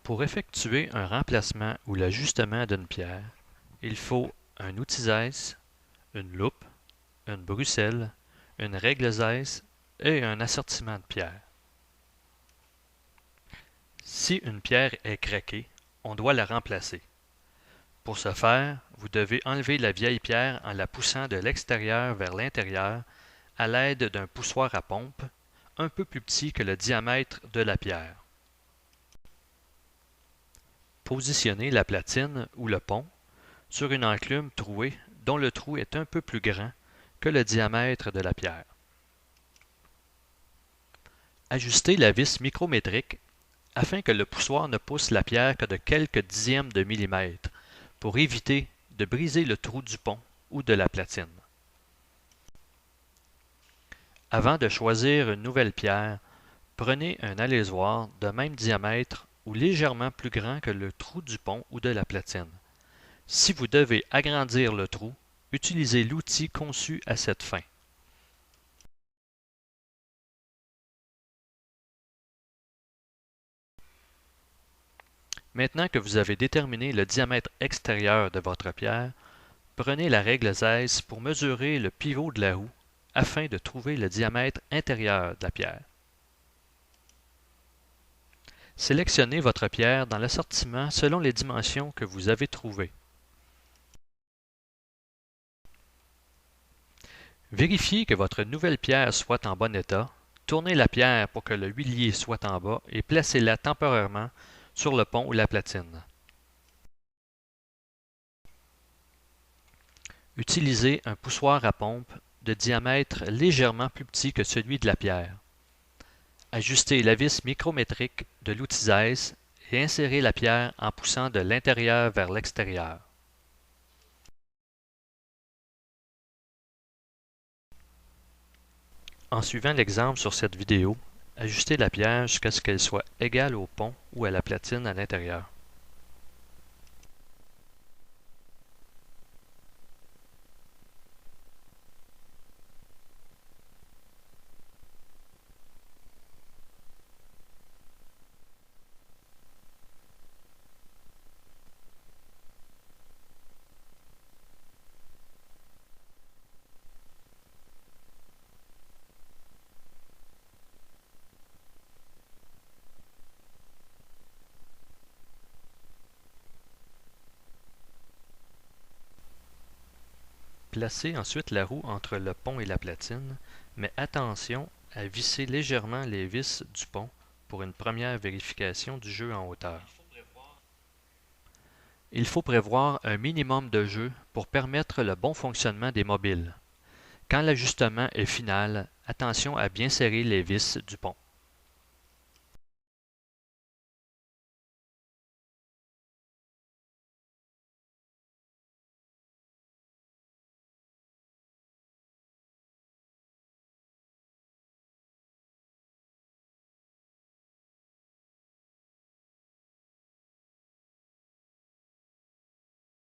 Pour effectuer un remplacement ou l'ajustement d'une pierre, il faut un outil Zeiss, une loupe, une bruxelle, une règle Zeiss et un assortiment de pierres. Si une pierre est craquée, on doit la remplacer. Pour ce faire, vous devez enlever la vieille pierre en la poussant de l'extérieur vers l'intérieur à l'aide d'un poussoir à pompe, un peu plus petit que le diamètre de la pierre. Positionnez la platine ou le pont sur une enclume trouée dont le trou est un peu plus grand que le diamètre de la pierre. Ajustez la vis micrométrique afin que le poussoir ne pousse la pierre que de quelques dixièmes de millimètre pour éviter de briser le trou du pont ou de la platine. Avant de choisir une nouvelle pierre, prenez un alaisoir de même diamètre ou légèrement plus grand que le trou du pont ou de la platine. Si vous devez agrandir le trou, utilisez l'outil conçu à cette fin. Maintenant que vous avez déterminé le diamètre extérieur de votre pierre, prenez la règle Zeiss pour mesurer le pivot de la roue afin de trouver le diamètre intérieur de la pierre. Sélectionnez votre pierre dans l'assortiment selon les dimensions que vous avez trouvées. Vérifiez que votre nouvelle pierre soit en bon état, tournez la pierre pour que le huilier soit en bas et placez-la temporairement sur le pont ou la platine. Utilisez un poussoir à pompe de diamètre légèrement plus petit que celui de la pierre. Ajustez la vis micrométrique de l'outil Zeiss et insérez la pierre en poussant de l'intérieur vers l'extérieur. En suivant l'exemple sur cette vidéo, ajustez la pierre jusqu'à ce qu'elle soit égale au pont ou à la platine à l'intérieur. Placez ensuite la roue entre le pont et la platine, mais attention à visser légèrement les vis du pont pour une première vérification du jeu en hauteur. Il faut prévoir un minimum de jeu pour permettre le bon fonctionnement des mobiles. Quand l'ajustement est final, attention à bien serrer les vis du pont.